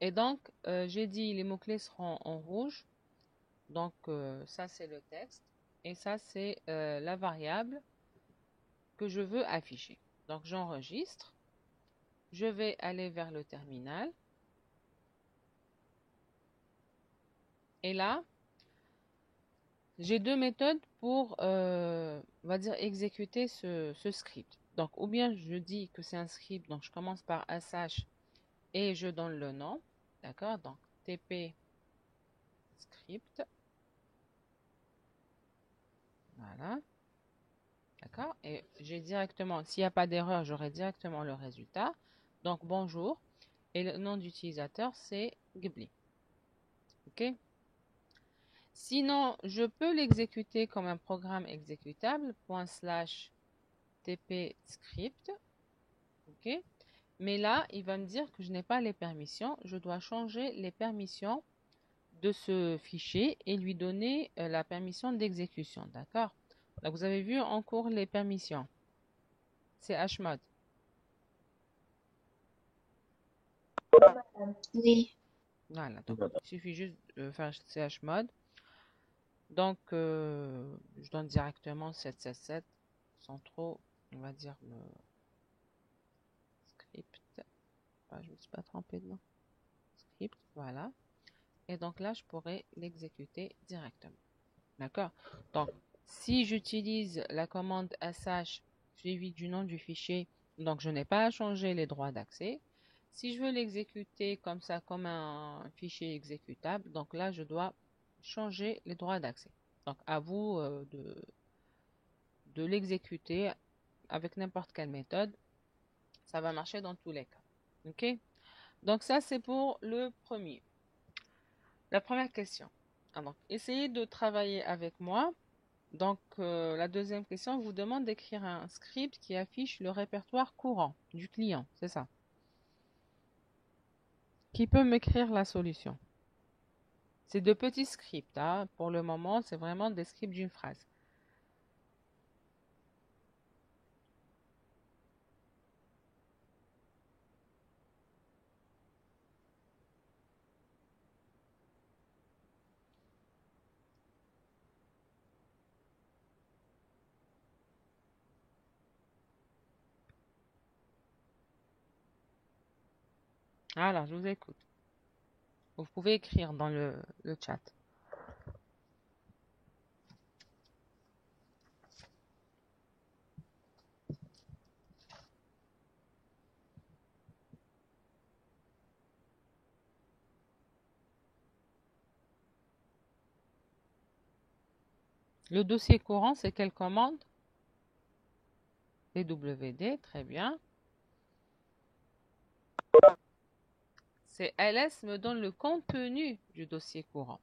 Et donc, j'ai dit les mots-clés seront en rouge. Donc, ça, c'est le texte. Et ça, c'est la variable que je veux afficher. Donc, j'enregistre. Je vais aller vers le terminal. Et là, j'ai deux méthodes pour, on va dire, exécuter ce script. Donc, ou bien je dis que c'est un script, donc je commence par sh et je donne le nom. D'accord? Donc, tp script. Voilà. D'accord? Et j'ai directement, s'il n'y a pas d'erreur, j'aurai directement le résultat. Donc, bonjour. Et le nom d'utilisateur, c'est Ghibli. OK? Sinon, je peux l'exécuter comme un programme exécutable, ./tp script. OK? Mais là, il va me dire que je n'ai pas les permissions. Je dois changer les permissions de ce fichier et lui donner la permission d'exécution. D'accord? Là, vous avez vu en cours les permissions. C'est hmod. Oui. Voilà, donc il suffit juste de faire chmod. Donc, je donne directement 777 sans trop, on va dire, le script. Ah, je ne me suis pas trompée de nom. Script, voilà. Et donc là, je pourrais l'exécuter directement. D'accord? Donc, si j'utilise la commande sh suivie du nom du fichier, donc je n'ai pas à changer les droits d'accès. Si je veux l'exécuter comme ça, comme un fichier exécutable, donc là, je dois changer les droits d'accès. Donc, à vous de l'exécuter avec n'importe quelle méthode. Ça va marcher dans tous les cas. OK? Donc, ça, c'est pour le premier. La première question. Alors, essayez de travailler avec moi. Donc, la deuxième question vous demande d'écrire un script qui affiche le répertoire courant du client. C'est ça. Qui peut m'écrire la solution? C'est de petits scripts. Hein. Pour le moment, c'est vraiment des scripts d'une phrase. Alors, je vous écoute. Vous pouvez écrire dans le chat. Le dossier courant, c'est quelle commande? pwd, très bien. C'est ls me donne le contenu du dossier courant.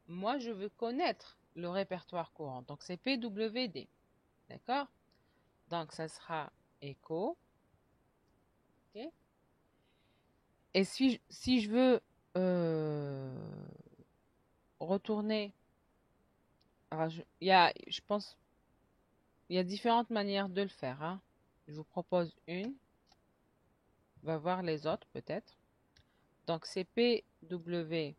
Moi, je veux connaître le répertoire courant. Donc, c'est pwd. D'accord? Donc, ça sera echo. Okay. Et si je veux retourner, alors je pense, il y a différentes manières de le faire. Hein. Je vous propose une. On va voir les autres peut-être. Donc, c'est pwd.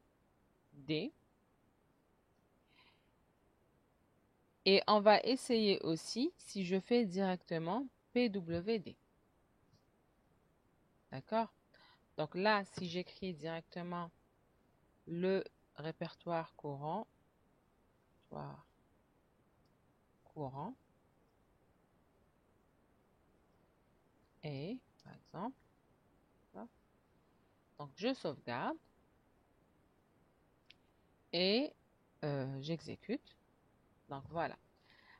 Et on va essayer aussi si je fais directement pwd. D'accord? Donc là, si j'écris directement le répertoire courant, et, par exemple, donc je sauvegarde et j'exécute. Donc voilà.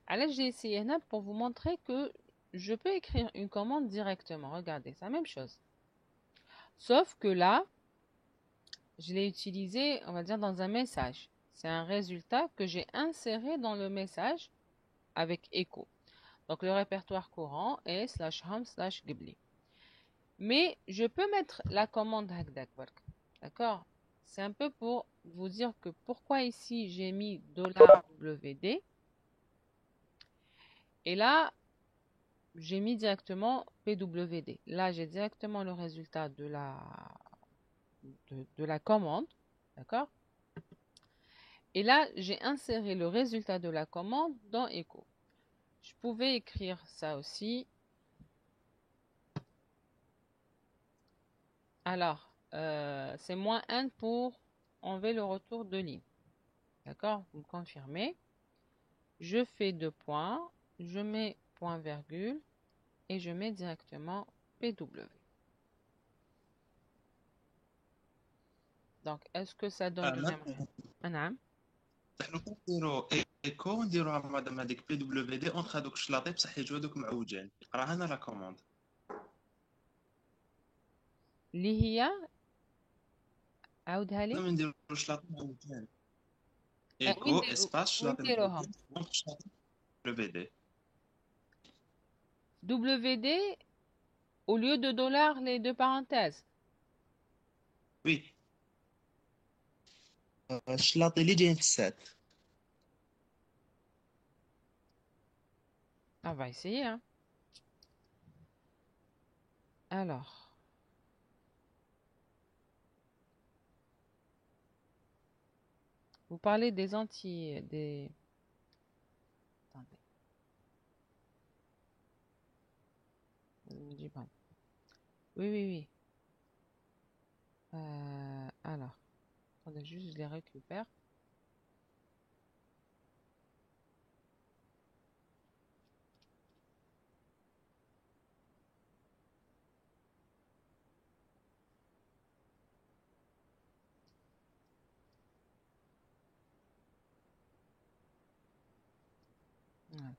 Alors j'ai essayé là pour vous montrer que je peux écrire une commande directement. Regardez, c'est la même chose. Sauf que là, je l'ai utilisé, on va dire, dans un message. C'est un résultat que j'ai inséré dans le message avec echo. Donc le répertoire courant est /home/ghibli. Mais je peux mettre la commande hackdackwork. D'accord? C'est un peu pour vous dire que pourquoi ici j'ai mis $WD. Et là, j'ai mis directement PWD. Là, j'ai directement le résultat de la de la commande, d'accord? Et là, j'ai inséré le résultat de la commande dans Echo. Je pouvais écrire ça aussi. Alors, c'est -1 pour enlever le retour de ligne. D'accord? Vous me confirmez. Je fais 2 points, je mets point virgule et je mets directement PW. Donc, est-ce que ça donne le même résultat? نحن كنديروا ايكو نديروها مادام هذيك بي دبليو دي اونتر هذوك الشلاطي بصح يجوا هذوك معوجين قراها انا لا كوموند اللي هي عاودها لي. نديروا شلاطي معوجين ايكو اسباس وين شلاطي نديروهم؟ معوجين اونتر شلاطي دبليو دي WD au lieu de dollars, les deux parenthèses. وي الشلاطي اللي جايين في السات. On va essayer, hein. Alors, vous parlez des des... Attendez. Oui, oui, oui. Alors, attendez, juste je les récupère. Voilà.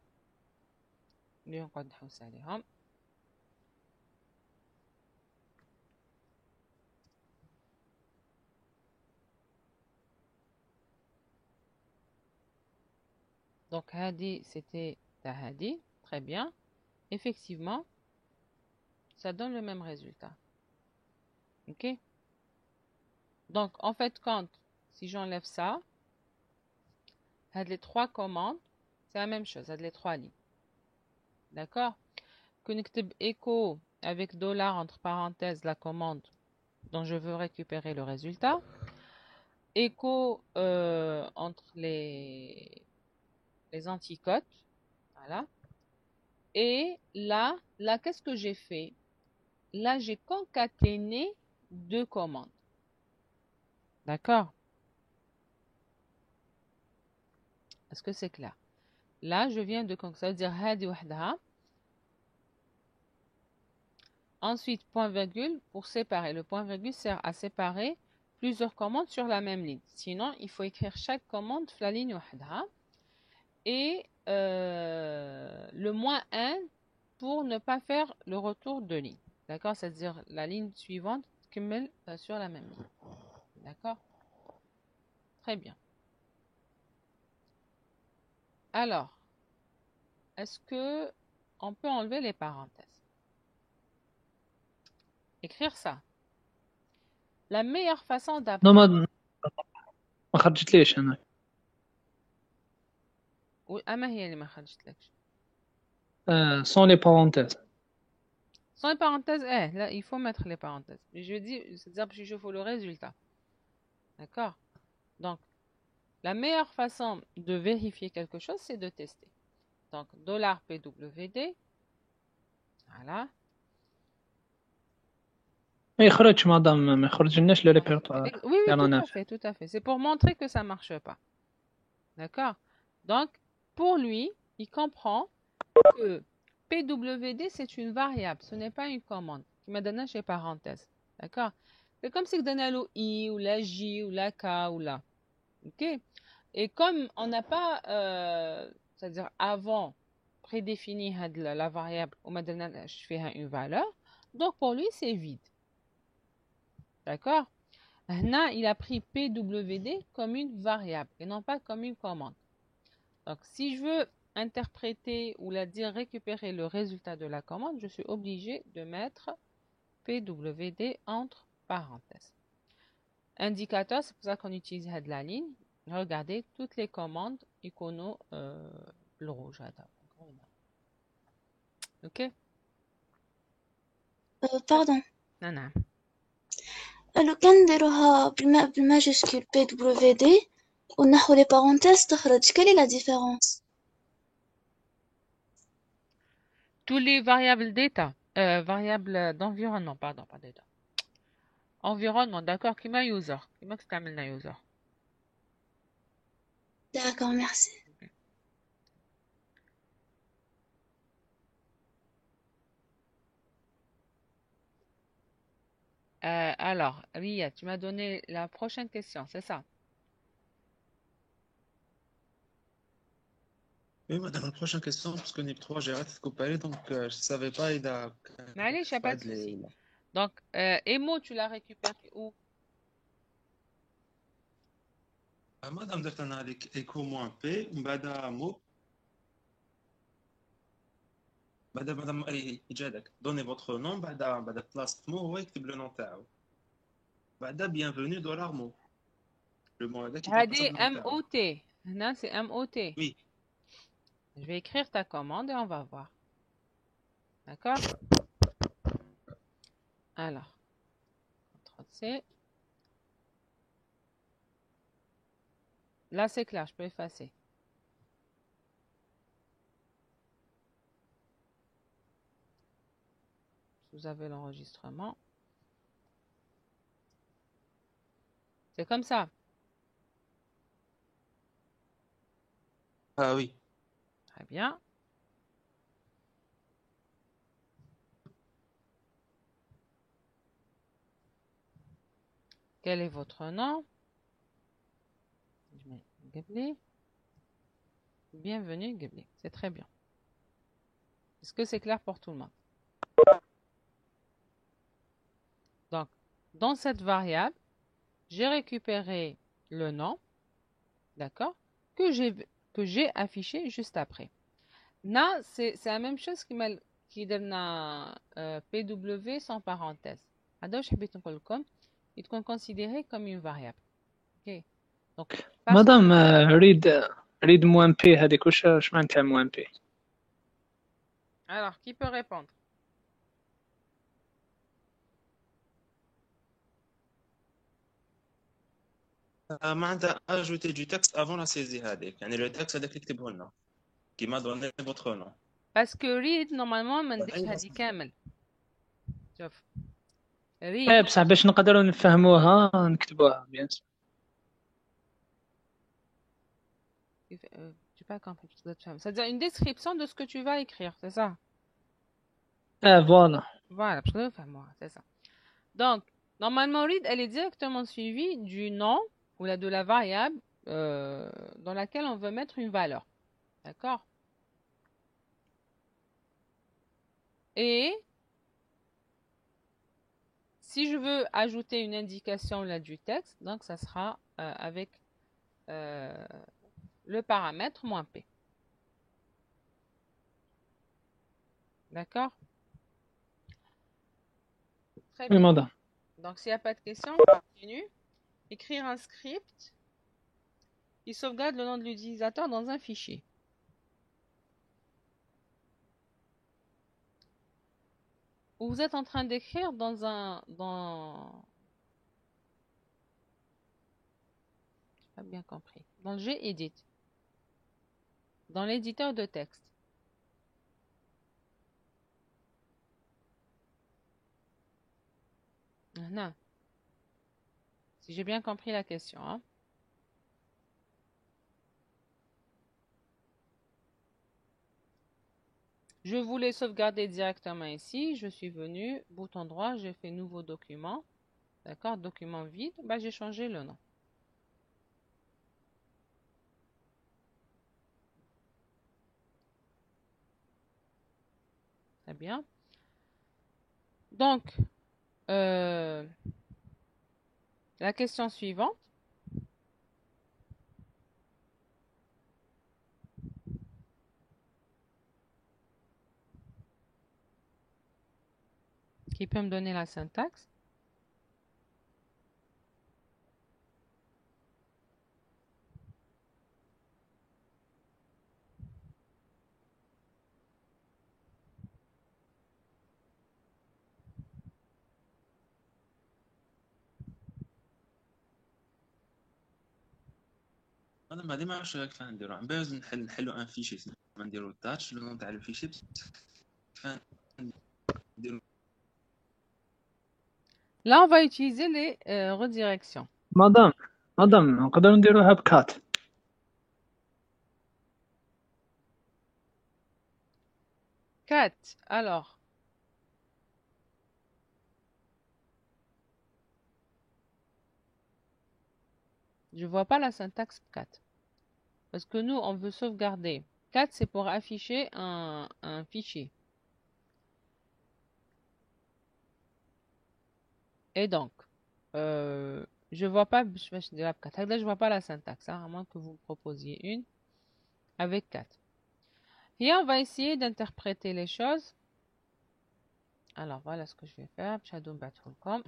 اليوم قد نحوس عليهم. Donc, Hadi, c'était Tahadi. Très bien. Effectivement, ça donne le même résultat. OK? Donc, en fait, si j'enlève ça, les trois commandes, c'est la même chose, les trois lignes. D'accord? Connectib echo avec dollar entre parenthèses la commande dont je veux récupérer le résultat. Echo entre les anticodes. Voilà. Et là, qu'est-ce que j'ai fait? Là, j'ai concaténé deux commandes. D'accord? Est-ce que c'est clair? Là, je viens de concaténer, ça veut dire hadi wahdaha. Ensuite, point virgule pour séparer. Le point virgule sert à séparer plusieurs commandes sur la même ligne. Sinon, il faut écrire chaque commande sur la ligne wahdaha. Et le -1 pour ne pas faire le retour de ligne. D'accord? C'est-à-dire la ligne suivante كمل sur la même ligne. D'accord? Très bien. Alors, est-ce que on peut enlever les parenthèses? Écrire ça. La meilleure façon Non, d'apprendre... ما خرجتليش انا. أما هي اللي ما خرجتلكش. Sans les parenthèses. Sans les parenthèses, là, il faut mettre les parenthèses. Je dis, c'est-à-dire que je faut le résultat. D'accord? Donc, la meilleure façon de vérifier quelque chose, c'est de tester. Donc, $PWD. Voilà. ما يخرجش مادام ما يخرجلناش لو ريبيرتوار. Oui, tout à fait. C'est pour montrer que ça ne marche pas. D'accord? Donc, pour lui, il comprend que PWD, c'est une variable, ce n'est pas une commande. Il m'a donné chez parenthèses. D'accord? C'est comme si je donnais le I ou la J ou la K ou la. OK? Et comme on n'a pas, c'est-à-dire avant, prédéfini la variable, on m'a donné, je fais une valeur, donc pour lui, c'est vide. D'accord? Là, il a pris PWD comme une variable et non pas comme une commande. Donc, si je veux interpréter ou la dire récupérer le résultat de la commande, je suis obligé de mettre PWD entre parenthèses. Indicateur, c'est pour ça qu'on utilise la ligne. Regardez toutes les commandes icono le rouge. Ok? Pardon. Non, non. لو كان نديروها بالماجيسكول بي دبليو دي ونحو لي بارونتيز تخرج quelle est la différence Tous les variables d'état, variables d'environnement, pardon, pas d'état. Environnement, d'accord, qui m'a user, qui m'a exterminé user. D'accord, merci. Alors, Ria, tu m'as donné la prochaine question, c'est ça? Oui, madame, la prochaine question, parce que NIP 3, j'ai arrêté de couper, donc je ne savais pas, il a... Mais allez, il n'y a pas de souci. Donc, Emo, tu l'as récupéré où? Madame, درت انا هذيك ايكو موان بي ومن بعد مو بعد يجي هذاك دوني فوتر نون بعد كلاس مو هو يكتب لو نون تاعو بعد بيانفوني دولار مو لو مو هذاك يتوقع هذه حسب النون تاعو. MOT. هنا c'est MOT. Oui. Je vais écrire ta commande et on va voir. D'accord? Alors, CTRL-C. Là, c'est clair, je peux effacer. Vous avez l'enregistrement. C'est comme ça. Ah oui. Très bien. Quel est votre nom? Je mets Ghebli. Bienvenue, Ghebli. C'est très bien. Est-ce que c'est clair pour tout le monde? Donc, dans cette variable, j'ai récupéré le nom, d'accord, que j'ai affiché juste après. Là, c'est la même chose qui donne un PW sans parenthèse. هذا واش حبيت نقول لكم يكون considéré comme une variable. OK. Donc, مدام ريد موان بي هذيك واش معناتها موان بي؟ alors, qui peut répondre? معناتها ajouter du texte avant la saisie هذيك يعني le texte هذاك اللي كتبه لنا qui m'a donné votre nom. Parce que read normalement ما نديرش هذه كامل. شوف. ايه read بصح باش نقدروا نفهموها نكتبوها بيان سور. J'ai pas compris. C'est-à-dire une description de ce que tu vas écrire, c'est ça? فوالا. Voilà, parce que moi, c'est ça. Donc, normalement, read, elle est directement suivie du nom ou de la variable dans laquelle on veut mettre une valeur. D'accord? Et si je veux ajouter une indication là du texte, donc ça sera avec le paramètre -p. D'accord? Très Oui bien. madame. Donc, s'il n'y a pas de questions, on continue. Écrire un script qui sauvegarde le nom de l'utilisateur dans un fichier. Vous êtes en train d'écrire pas bien compris. Dans le Gedit. Dans l'éditeur de texte. Non. Si j'ai bien compris la question. Hein. Je voulais sauvegarder directement ici. Je suis venu, bouton droit, j'ai fait nouveau document. D'accord, document vide. Bah, j'ai changé le nom. Très bien. Donc, la question suivante. Qui peut me donner la syntaxe? انا ما عرفتش كيف نديرو عم باز نحلو ان فيشي ما نديرو التاتش لو نون تاع الفيشي كيف نديرو. Là, on va utiliser les redirections. مادام نقدروا نديروها بكات. 4. Alors, je vois pas la syntaxe 4. Parce que nous, on veut sauvegarder. 4, c'est pour afficher un fichier. Et donc, je vois pas, je vois pas la syntaxe, hein, à moins que vous me proposiez une avec 4. Et on va essayer d'interpréter les choses. Alors, voilà ce que je vais faire. Shadow.com.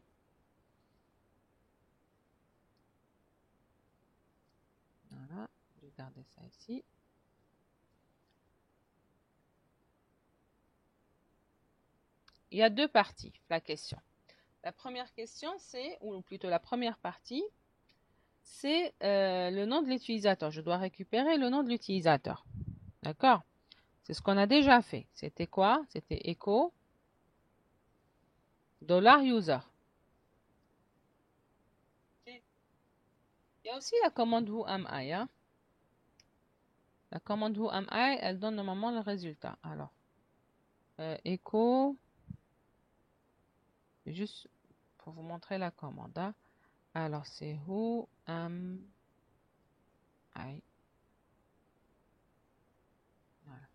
Voilà, je vais garder ça ici. Il y a deux parties, la question. La première question, c'est, ou plutôt la première partie, c'est le nom de l'utilisateur. Je dois récupérer le nom de l'utilisateur. D'accord? C'est ce qu'on a déjà fait. C'était quoi? C'était echo $user. Il y a aussi la commande who am I. Hein? La commande who am I, elle donne normalement le résultat. Alors, echo, juste pour vous montrer la commande. Hein? Alors, c'est who am I. Voilà.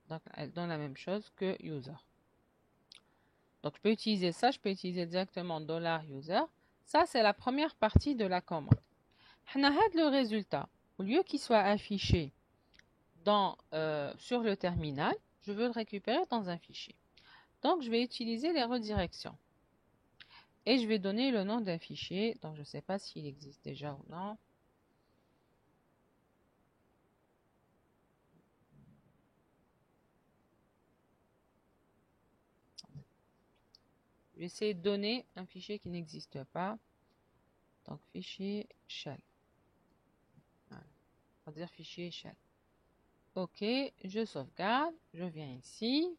Donc, elle donne la même chose que user. Donc, je peux utiliser ça. Je peux utiliser directement $user. Ça, c'est la première partie de la commande. On a le résultat. Au lieu qu'il soit affiché sur le terminal, je veux le récupérer dans un fichier. Donc, je vais utiliser les redirections. Et je vais donner le nom d'un fichier. Donc, je ne sais pas s'il existe déjà ou non. Je vais essayer de donner un fichier qui n'existe pas. Donc, fichier shell. Voilà. On va dire fichier shell. OK, je sauvegarde. Je viens ici.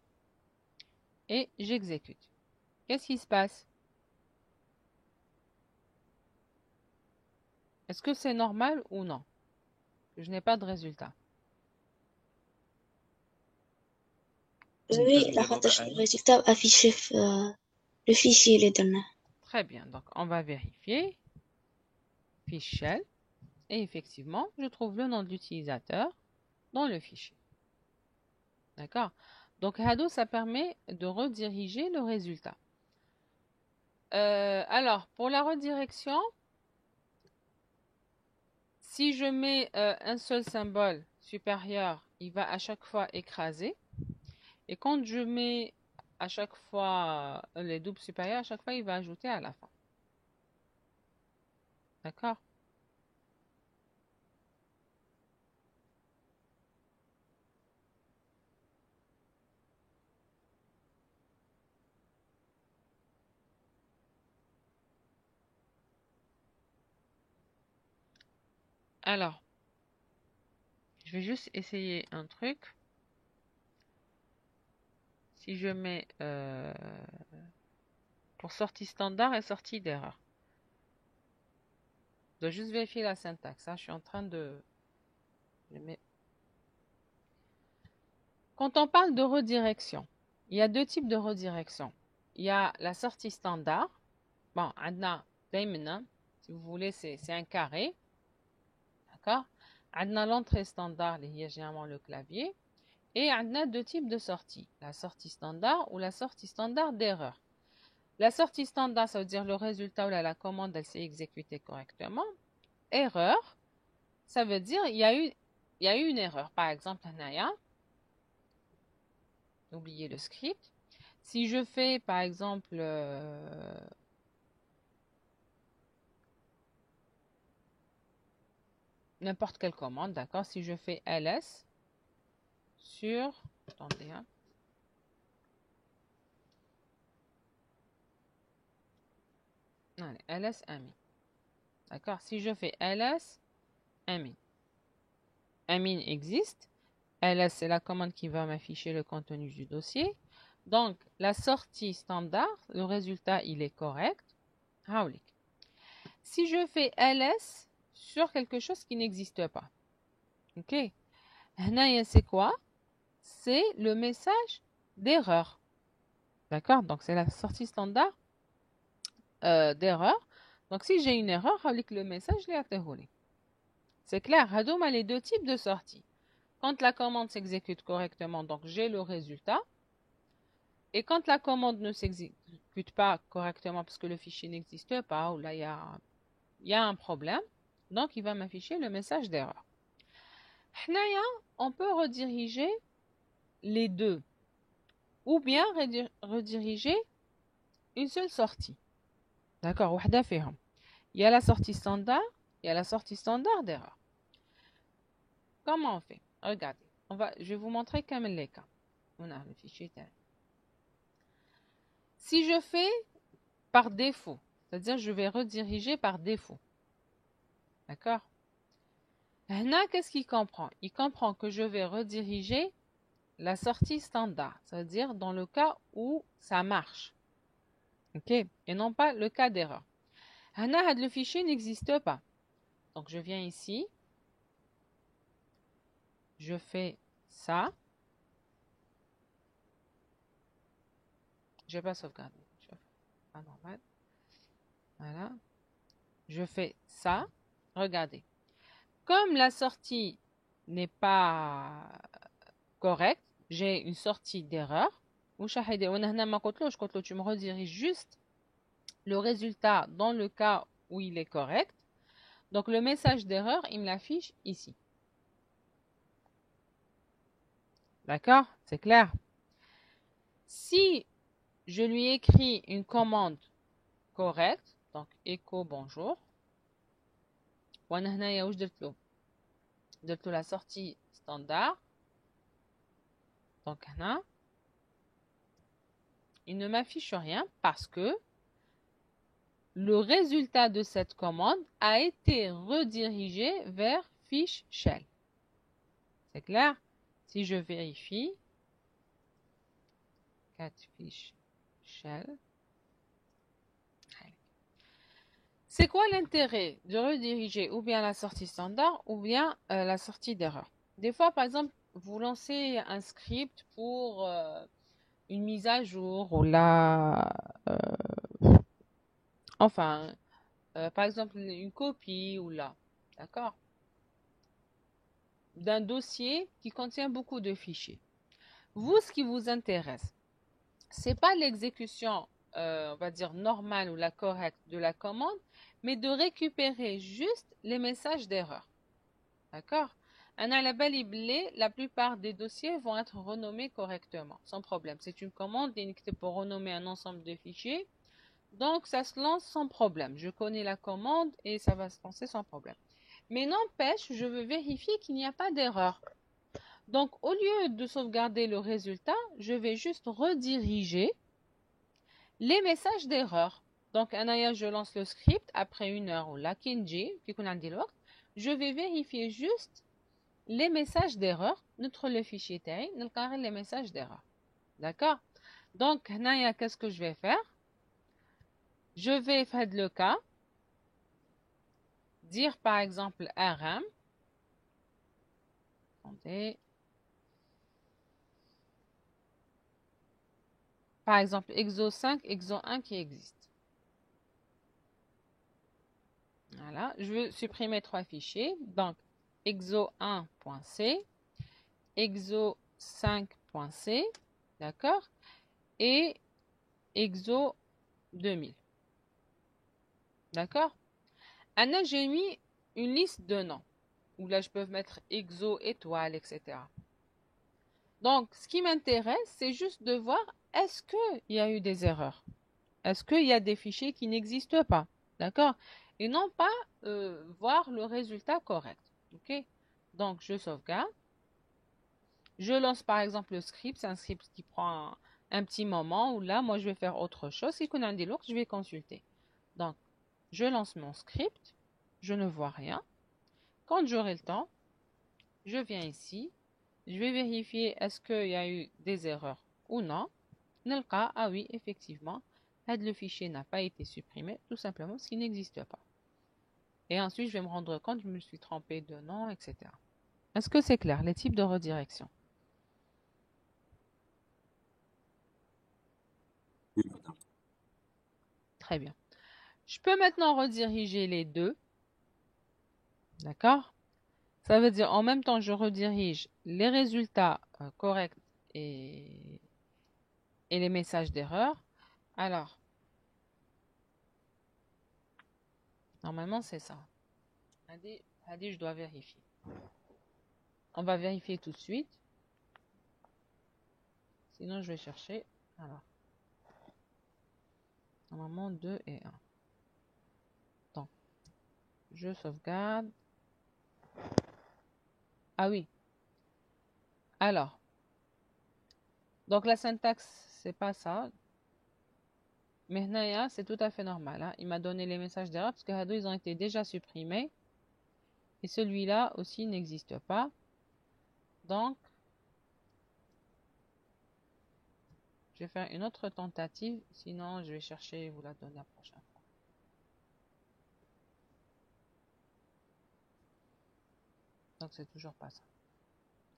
Et j'exécute. Qu'est-ce qui se passe? Est-ce que c'est normal ou non? Je n'ai pas de résultat. Oui, le résultat affiché le fichier les données. Très bien, donc on va vérifier. Fiche shell. Et effectivement, je trouve le nom de l'utilisateur dans le fichier. D'accord? Donc, Hado, ça permet de rediriger le résultat. Alors, pour la redirection, si je mets un seul symbole supérieur, il va à chaque fois écraser. Et quand je mets à chaque fois les doubles supérieurs, à chaque fois, il va ajouter à la fin. D'accord? Alors, je vais juste essayer un truc. Si je mets pour sortie standard et sortie d'erreur. Je dois juste vérifier la syntaxe. Hein. Je suis en train de... Quand on parle de redirection, il y a deux types de redirection. Il y a la sortie standard. Bon, si vous voulez, c'est un carré. D'accord? L'entrée standard, il y a généralement le clavier. Et on a deux types de sorties. La sortie standard ou la sortie standard d'erreur. La sortie standard, ça veut dire le résultat ou la commande, elle s'est exécutée correctement. Erreur, ça veut dire il y a eu une erreur. Par exemple, oubliez le script. Si je fais, par exemple, n'importe quelle commande, d'accord? Si je fais ls sur... Attendez, hein. Allez, ls amin. D'accord? Si je fais ls amin. Amin existe. ls, c'est la commande qui va m'afficher le contenu du dossier. Donc, la sortie standard, le résultat, il est correct. Hawlik. Si je fais ls sur quelque chose qui n'existe pas. Ok? Hna, c'est quoi? C'est le message d'erreur. D'accord? Donc, c'est la sortie standard d'erreur. Donc, si j'ai une erreur, le message, je l'ai. C'est clair, Hadoum a les deux types de sorties. Quand la commande s'exécute correctement, donc j'ai le résultat. Et quand la commande ne s'exécute pas correctement parce que le fichier n'existe pas, ou là il y a un problème, donc il va m'afficher le message d'erreur. On peut rediriger les deux, ou bien rediriger une seule sortie. D'accord, il y a la sortie standard, il y a la sortie standard d'erreur. Comment on fait? Regardez, je vais vous montrer comme les cas. On a le fichier tel. Si je fais par défaut, c'est-à-dire je vais rediriger par défaut. D'accord? Là, qu'est-ce qu'il comprend? Il comprend que je vais rediriger la sortie standard, c'est-à-dire dans le cas où ça marche. Ok? Et non pas le cas d'erreur. Là, le fichier n'existe pas. Donc je viens ici. Je fais ça. Je vais pas sauvegarder. Pas normal. Voilà. Je fais ça. Regardez. Comme la sortie n'est pas correcte, j'ai une sortie d'erreur. Tu me rediriges juste le résultat dans le cas où il est correct. Donc le message d'erreur, il me l'affiche ici. D'accord? C'est clair? Si je lui écris une commande correcte, donc echo bonjour, de la sortie standard, donc là, il ne m'affiche rien parce que le résultat de cette commande a été redirigé vers fiche shell. C'est clair? Si je vérifie, 4 fiches shell. C'est quoi l'intérêt de rediriger ou bien la sortie standard ou bien la sortie d'erreur? Des fois, par exemple, vous lancez un script pour une mise à jour ou là, enfin, par exemple, une copie ou là, d'accord, d'un dossier qui contient beaucoup de fichiers. Vous, ce qui vous intéresse, c'est pas l'exécution, on va dire normale ou la correcte de la commande, mais de récupérer juste les messages d'erreur. D'accord? La plupart des dossiers vont être renommés correctement, sans problème. C'est une commande pour renommer un ensemble de fichiers. Donc, ça se lance sans problème. Je connais la commande et ça va se lancer sans problème. Mais n'empêche, je veux vérifier qu'il n'y a pas d'erreur. Donc, au lieu de sauvegarder le résultat, je vais juste rediriger les messages d'erreur. Donc, Anaya, je lance le script après une heure ou la Kinji, je vais vérifier juste les messages d'erreur. Notre le fichier taille, les messages d'erreur. D'accord? Donc, Anaya, qu'est-ce que je vais faire? Je vais faire le cas, dire par exemple RM. Attendez. Par exemple, exo 5, exo 1 qui existe. Voilà, je veux supprimer 3 fichiers. Donc, exo1.c, exo5.c, d'accord, et exo 2000. D'accord? Là, j'ai mis une liste de noms, où là, je peux mettre exo, étoile, etc. Donc, ce qui m'intéresse, c'est juste de voir, est-ce qu'il y a eu des erreurs? Est-ce qu'il y a des fichiers qui n'existent pas? D'accord? Et non pas voir le résultat correct. Ok? Donc, je sauvegarde. Je lance par exemple le script. C'est un script qui prend un petit moment où là, moi, je vais faire autre chose. Si on a un lourd, je vais consulter. Donc, Je lance mon script, je ne vois rien. Quand j'aurai le temps, je viens ici, je vais vérifier est-ce qu'il y a eu des erreurs ou non. Nalqa, ah oui, effectivement, le fichier n'a pas été supprimé, tout simplement parce qu'il n'existe pas. Et ensuite, je vais me rendre compte que je me suis trompé de nom, etc. Est-ce que c'est clair, les types de redirection? Oui, madame. Très bien. Je peux maintenant rediriger les deux. D'accord? Ça veut dire en même temps, je redirige les résultats corrects et les messages d'erreur. Alors, normalement, c'est ça. Allez, je dois vérifier. On va vérifier tout de suite. Sinon, je vais chercher. Alors, normalement, 2 et 1. Donc, je sauvegarde. Ah oui. Alors, donc la syntaxe, c'est pas ça. Mais Hnaya, c'est tout à fait normal. Hein. Il m'a donné les messages d'erreur parce que Hado, ils ont été déjà supprimés. Et celui-là aussi n'existe pas. Donc, je vais faire une autre tentative. Sinon, je vais chercher et vous la donner la prochaine fois. Donc, c'est toujours pas ça.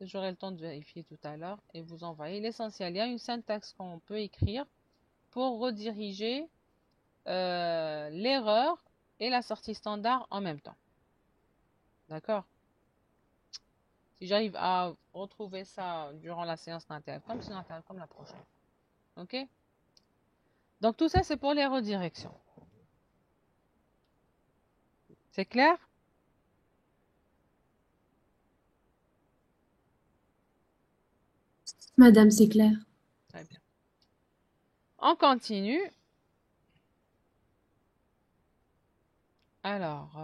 J'aurai le temps de vérifier tout à l'heure et vous envoyer. L'essentiel, il y a une syntaxe qu'on peut écrire pour rediriger l'erreur et la sortie standard en même temps. D'accord? Si j'arrive à retrouver ça durant la séance d'Intercom, sinon Intercom la prochaine. Ok? Donc tout ça, c'est pour les redirections. C'est clair? Madame, c'est clair. Très bien. On continue. Alors,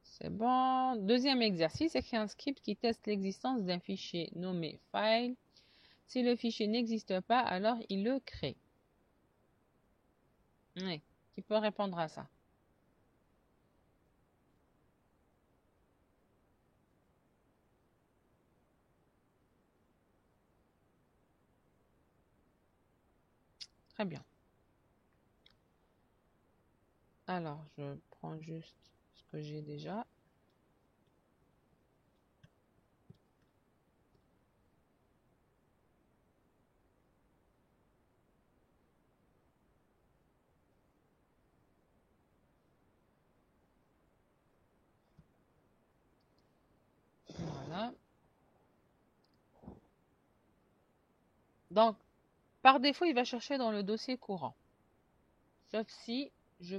c'est bon. Deuxième exercice, écrire un script qui teste l'existence d'un fichier nommé file. Si le fichier n'existe pas, alors il le crée. Oui. Qui peut répondre à ça? Très bien. Alors, je prends juste ce que j'ai déjà. Voilà. Donc, par défaut, il va chercher dans le dossier courant. Sauf si je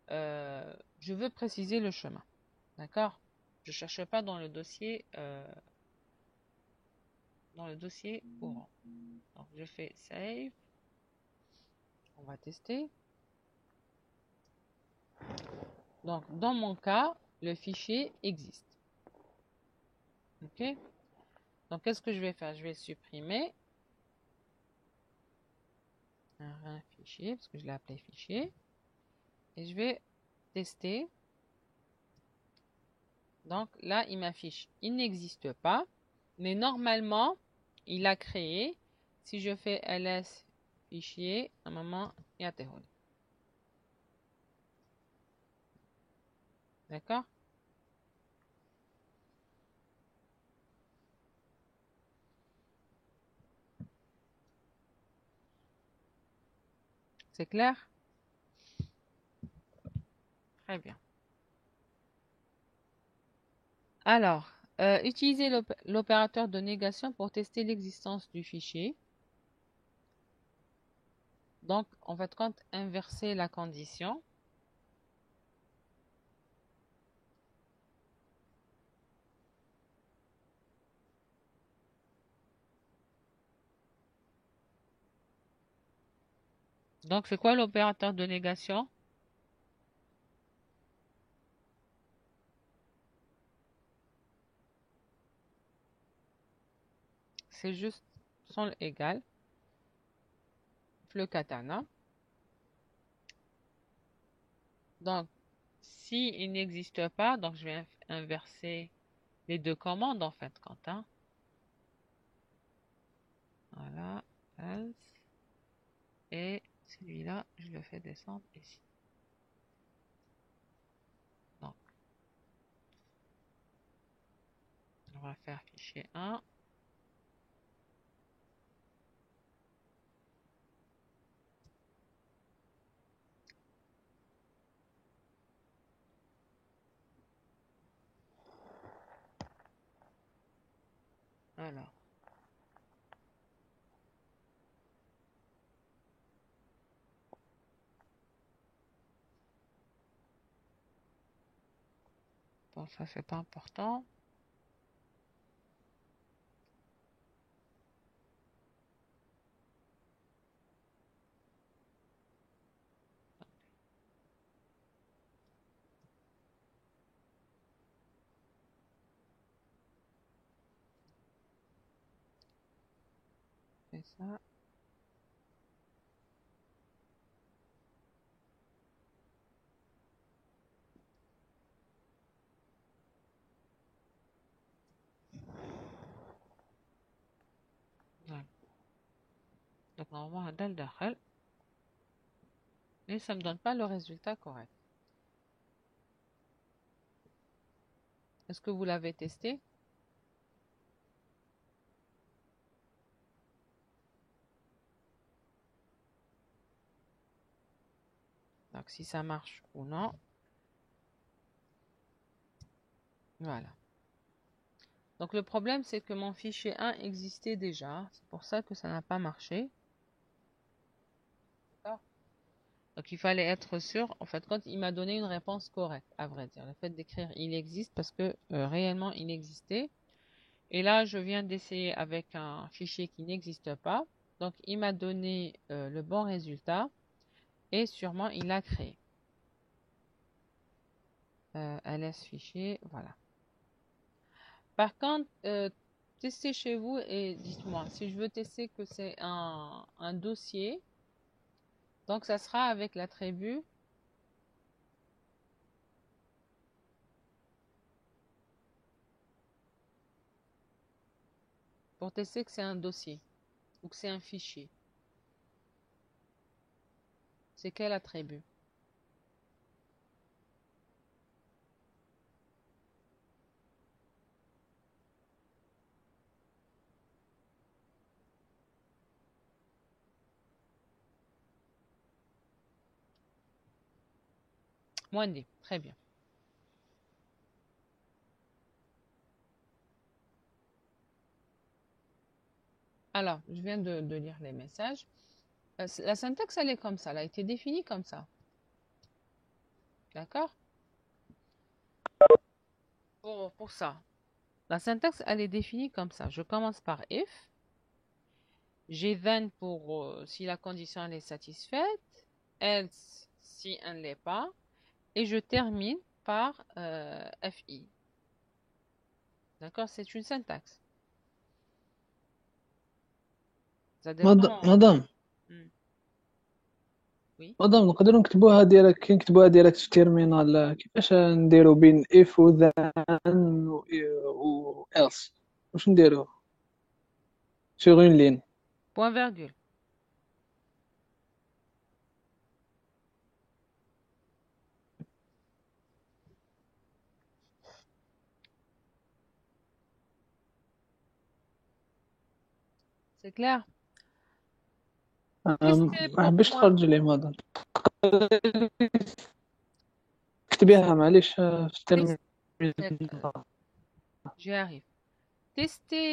veux préciser le chemin. D'accord? Je ne cherche pas dans le dossier courant. Donc, je fais save. On va tester. Donc, dans mon cas, le fichier existe. OK? Donc, qu'est-ce que je vais faire? Je vais supprimer un fichier, parce que je l'ai appelé fichier. Et je vais tester. Donc, là, il m'affiche. Il n'existe pas. Mais normalement, il a créé. Si je fais ls fichier, normalement, il y a terminé. D'accord? C'est clair? Très bien. Alors, utilisez l'opérateur de négation pour tester l'existence du fichier. Donc, on va compte inverser la condition. Donc, c'est quoi l'opérateur de négation? C'est juste son égal, le katana. Donc, s'il n'existe pas, donc je vais inverser les deux commandes en fait, Quentin. Voilà, else. Et celui-là, je le fais descendre ici. Donc, on va faire fichier 1. Alors, bon, ça c'est pas important. C'est ça. Voilà. Donc, normalement, un dakhel. Mais ça me donne pas le résultat correct. Est-ce que vous l'avez testé? Donc, si ça marche ou non. Voilà. Donc, le problème, c'est que mon fichier 1 existait déjà. C'est pour ça que ça n'a pas marché. D'accord? Donc, il fallait être sûr. En fait, quand il m'a donné une réponse correcte, à vrai dire. Le fait d'écrire « il existe » parce que réellement, il existait. Et là, je viens d'essayer avec un fichier qui n'existe pas. Donc, il m'a donné le bon résultat. Et sûrement, il l'a créé. ls fichier, voilà. Par contre, testez chez vous et dites-moi, si je veux tester que c'est un dossier, donc ça sera avec l'attribut pour tester que c'est un dossier ou que c'est un fichier. C'est quel attribut? Moins D, très bien. Alors, je viens de lire les messages. La syntaxe, elle est comme ça, elle a été définie comme ça. D'accord? Pour ça. La syntaxe, elle est définie comme ça. Je commence par if. J'ai then pour si la condition elle est satisfaite. Else si elle ne l'est pas. Et je termine par FI. D'accord? C'est une syntaxe. Ça dépend. مدام Hmm. Oui. مدام نقدروا نكتبوها ديريكت كي نكتبوها ديريكت في التيرمينال كيفاش نديرو بين if و then و else واش نديرو sur une ligne Point virgule. C'est clair? Testez ما pour حبيتش moi. تخرج لي مدام كتبيها معليش في التيرمينال J'y arrive. Testez,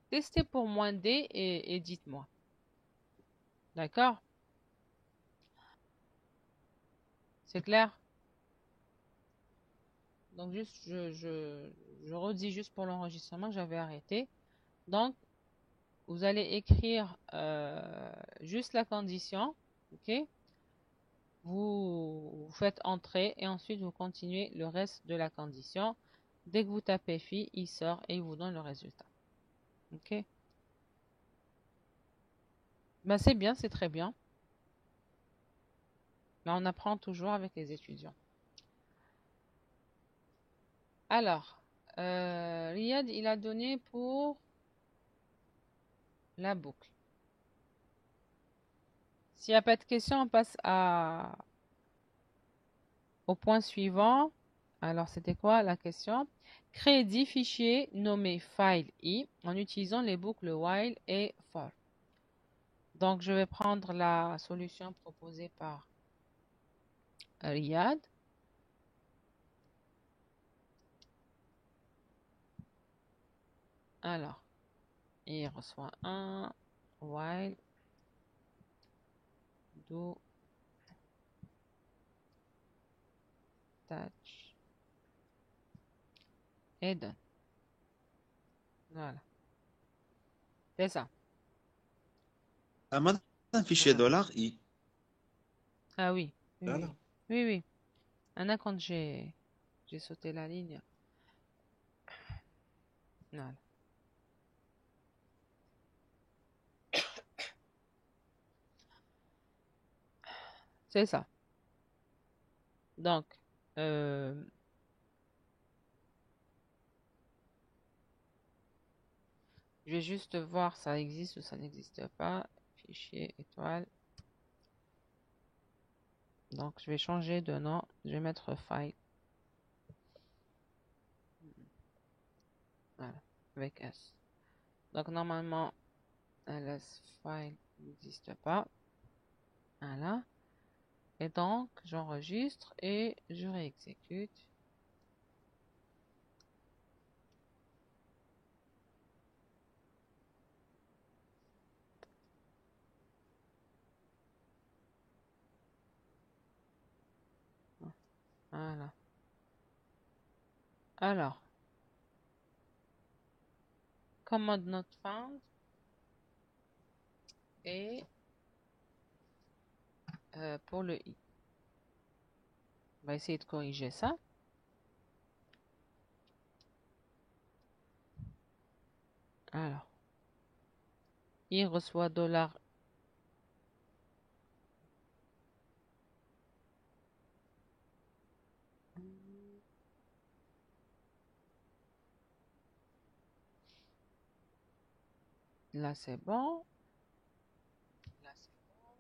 testez pour moins D et dites-moi. D'accord? C'est clair? Donc, juste, je redis juste pour l'enregistrement que j'avais arrêté. Donc, vous allez écrire juste la condition. OK? Vous faites entrer et ensuite vous continuez le reste de la condition. Dès que vous tapez FI, il sort et il vous donne le résultat. OK? Ben, c'est bien, c'est très bien. Mais on apprend toujours avec les étudiants. Alors, Riyad, il a donné pour la boucle. S'il n'y a pas de questions, on passe au point suivant. Alors, c'était quoi la question? Créer 10 fichiers nommés file i en utilisant les boucles while et for. Donc, je vais prendre la solution proposée par Riyad. Alors, il reçoit un while do touch et done. Voilà, c'est ça. أما un fichier dollar i. Ah oui, oui, Voilà. oui, oui, oui. Anna, quand j'ai sauté la ligne. Voilà. C'est ça. Donc, je vais juste voir ça existe ou ça n'existe pas. Fichier étoile. Donc, je vais changer de nom. Je vais mettre file. Voilà, avec S. Donc, normalement, ls file n'existe pas. Voilà. Et donc, j'enregistre et je réexécute. Voilà. Alors, command not found et pour le i. On va essayer de corriger ça. Alors, il reçoit dollar. Là, c'est bon. Là, c'est bon.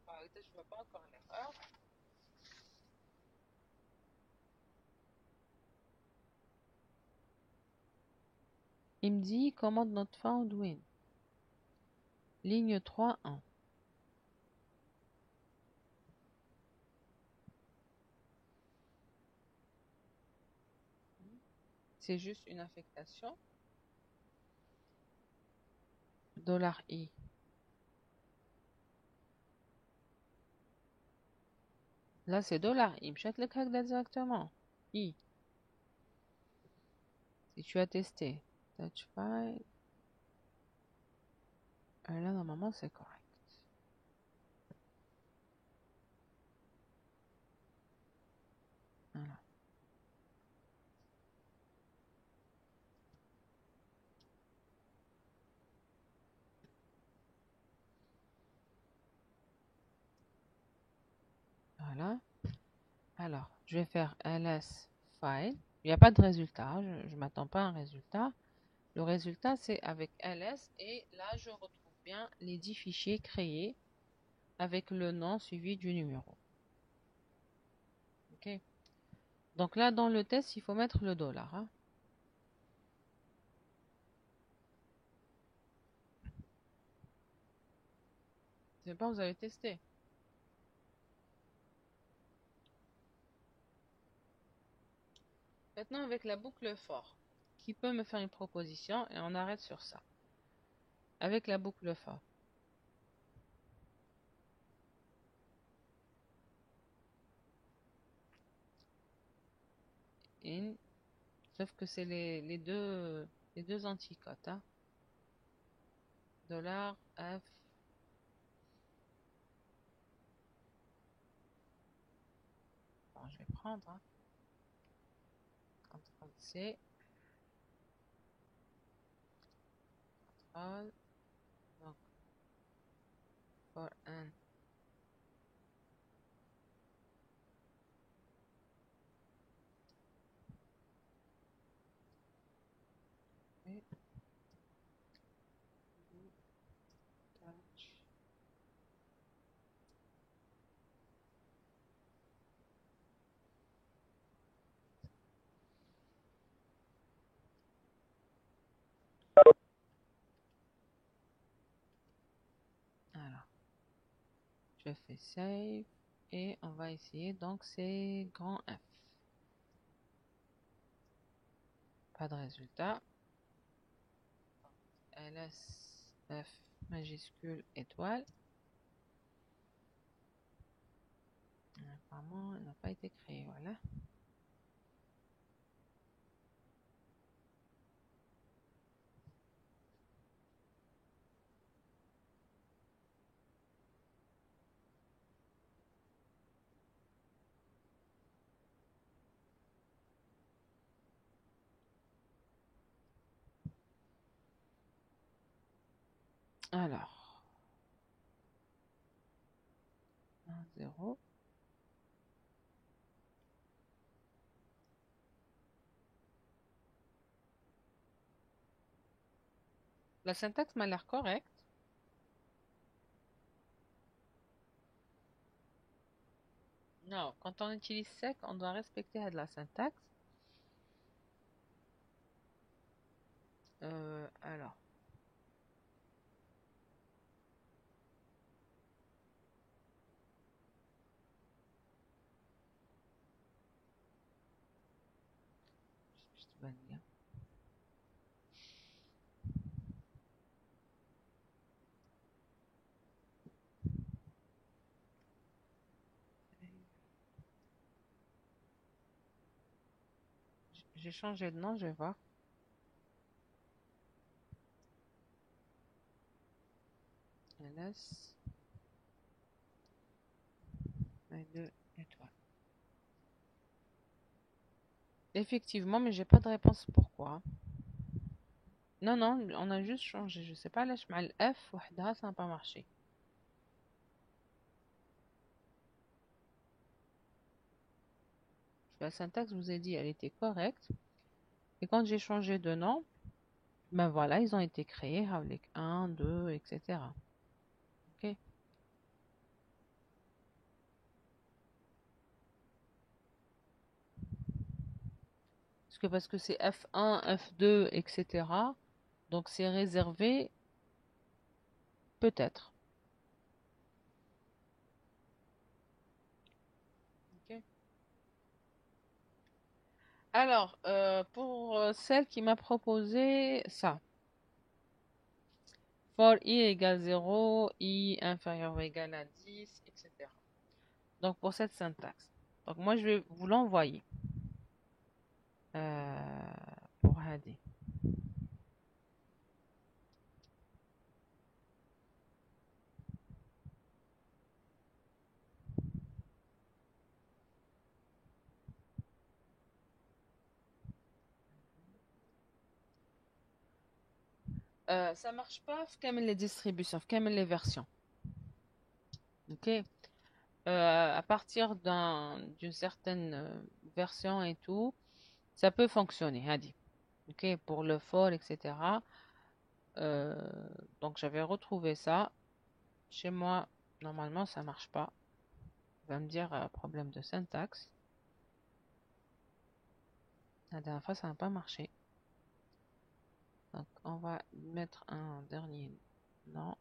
Arrêtez, je ne vois pas encore l'erreur. Il me dit command not found win. Ligne 3.1. C'est juste une affectation. Dollar $i. Là, c'est dollar $i. Je vais te le calculer directement. I. Si tu as testé. Touch file. Là, normalement, c'est correct. Voilà. Voilà. Alors, je vais faire ls file. Il n'y a pas de résultat. Je ne m'attends pas à un résultat. Le résultat, c'est avec ls. Et là, je retrouve bien les 10 fichiers créés avec le nom suivi du numéro. OK. Donc là, dans le test, il faut mettre le dollar. Hein. Je sais pas, vous avez testé. Maintenant, avec la boucle for, qui peut me faire une proposition et on arrête sur ça. Avec la boucle for. In, sauf que c'est les deux anticotes. Hein. Dollar, F. Bon, je vais prendre. Hein. CTRL C. général. Donc, for n. Et touch. Alors, je fais save et on va essayer. Donc, c'est grand F. Pas de résultat. ls F majuscule étoile. Apparemment, elle n'a pas été créée. Voilà. Alors, 1, 0. La syntaxe m'a l'air correcte. Non, quand on utilise sec, on doit respecter la syntaxe. Alors. Je te bannis, hein. J'ai changé de nom, je vais voir. ls 2 étoiles. Effectivement, mais j'ai pas de réponse pourquoi. Non, non, on a juste changé. Je sais pas, là, je mets le F, وحدها, ça n'a pas marché. La syntaxe, je vous ai dit, elle était correcte. Et quand j'ai changé de nom, ben voilà, ils ont été créés avec 1, 2, etc. Ok. Parce que c'est F1, F2, etc. Donc c'est réservé, peut-être. Ok. Alors, pour celle qui m'a proposé ça. For i égale 0, i inférieur ou égal à 10, etc. Donc pour cette syntaxe. Donc moi je vais vous l'envoyer. Pour Hadi. Ça marche pas comme les distributions, comme les versions. Ok. À partir d'une certaine version et tout, ça peut fonctionner, Hadi. Ok, pour le for, etc. Donc j'avais retrouvé ça. Chez moi, normalement, ça marche pas. Il va me dire problème de syntaxe. La dernière fois, ça n'a pas marché. Donc on va mettre un dernier. Non.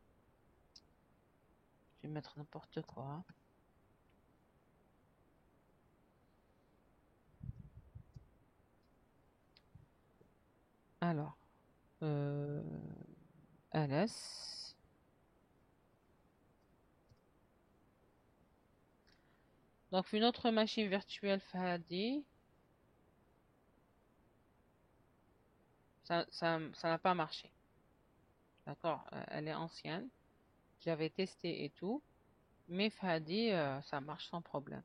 Je vais mettre n'importe quoi. Alors, ls. Donc une autre machine virtuelle Fahadi. Ça n'a pas marché. D'accord, elle est ancienne. J'avais testé et tout. Mais Fahadi, ça marche sans problème.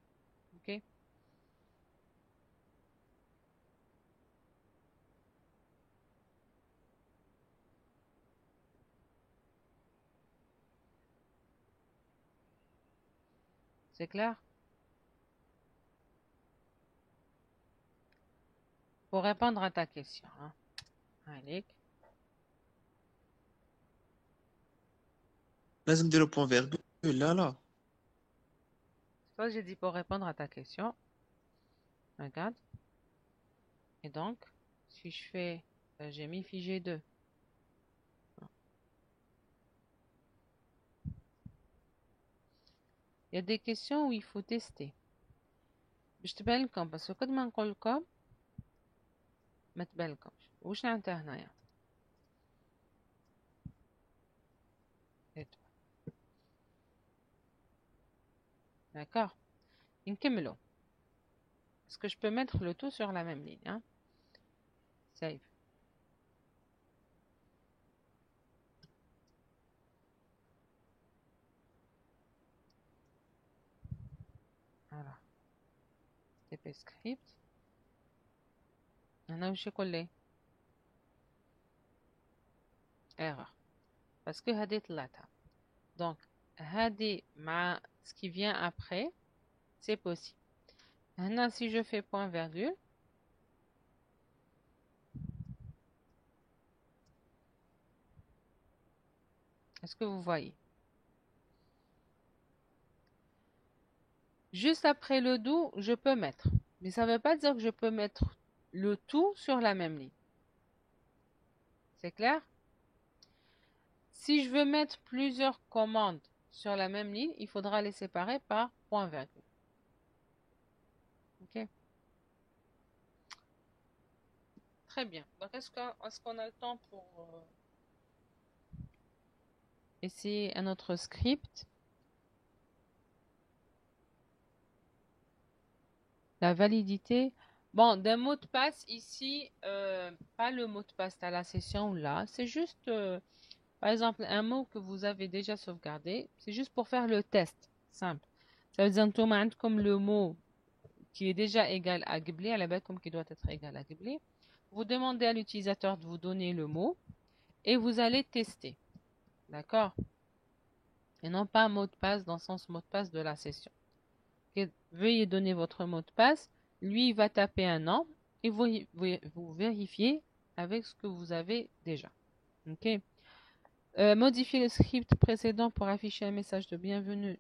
Ok. C'est clair? Pour répondre à ta question, hein. Allez. لازم نديرو بوان فيرغول لا C'est ça que j'ai dit pour répondre à ta question. Regarde. Et donc, si je fais, j'ai mis figé 2. Il y a des questions où il faut tester. باش تبان لكم بس قد ما نقول لكم ما تبان لكمش واش نعنتها هنايا. D'accord. نكملوا. Est-ce que je peux mettre le tout sur la même ligne, hein? Save. Voilà. TP script. أنا وش يقول لي؟ erreur. Parce que هذه طلعتها. Donc هذه مع ce qui vient après, c'est possible. Maintenant, si je fais point virgule, est-ce que vous voyez? Juste après le doux, je peux mettre. Mais ça ne veut pas dire que je peux mettre le tout sur la même ligne. C'est clair? Si je veux mettre plusieurs commandes sur la même ligne, il faudra les séparer par point virgule. Ok? Très bien. Donc, est-ce qu'on a le temps pour essayer un autre script? La validité. Bon, d'un mot de passe ici, pas le mot de passe à la session là. C'est juste, par exemple, un mot que vous avez déjà sauvegardé. C'est juste pour faire le test. Simple. Ça veut dire comme le mot qui est déjà égal à Ghibli, à la base comme qui doit être égal à Ghibli. Vous demandez à l'utilisateur de vous donner le mot et vous allez tester. D'accord? Et non pas un mot de passe dans le sens mot de passe de la session. Okay. Veuillez donner votre mot de passe. Lui, il va taper un nom et vous vérifiez avec ce que vous avez déjà. Ok? Modifiez le script précédent pour afficher un message de bienvenue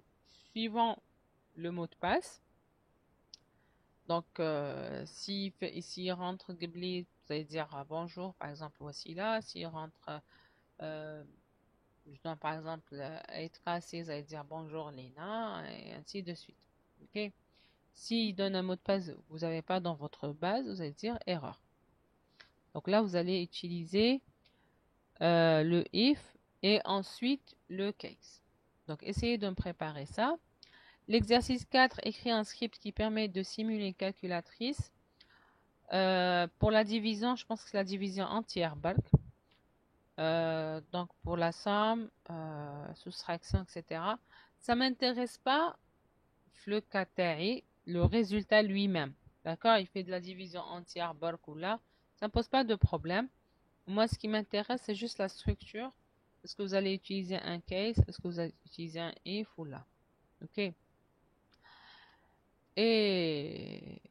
suivant le mot de passe. Donc, s'il rentre Ghibli, vous allez dire bonjour, par exemple, voici là. S'il rentre, je donne par exemple, Aitrassi, vous allez dire bonjour Lena, et ainsi de suite. Ok? S'il donne un mot de passe, vous n'avez pas dans votre base, vous allez dire erreur. Donc là, vous allez utiliser le if et ensuite le case. Donc, essayez de me préparer ça. L'exercice 4, écrire un script qui permet de simuler une calculatrice. Pour la division, je pense que c'est la division entière, bulk. Donc, pour la somme, soustraction, etc. Ça ne m'intéresse pas, le résultat lui-même. D'accord? Il fait de la division entière, bulk ou là. Ça ne pose pas de problème. Moi, ce qui m'intéresse, c'est juste la structure. Est-ce que vous allez utiliser un case? Est-ce que vous allez utiliser un if ou là? Ok? Et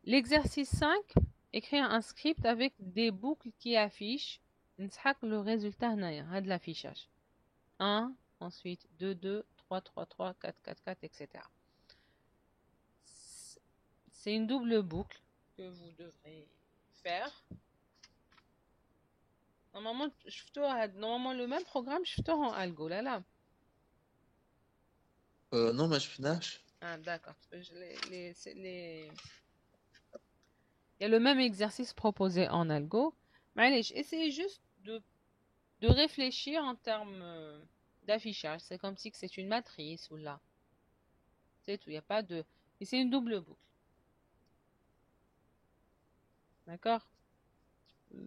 l'exercice 5, écrire un script avec des boucles qui affichent le résultat de l'affichage. 1, ensuite 2, 2, 3, 3, 3, 4, 4, 4, etc. C'est une double boucle que vous devrez faire. Normalement, le même programme, je fais en algo, là. Non, mais je finis. Ah, d'accord. Il y a le même exercice proposé en algo. Mais allez, essayez juste de réfléchir en termes d'affichage. C'est comme si c'est une matrice ou là. C'est tout. Il n'y a pas de... Et c'est une double boucle. D'accord? Je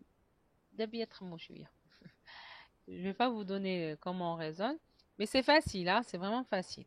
ne vais pas vous donner comment on raisonne. Mais c'est facile, hein? C'est vraiment facile.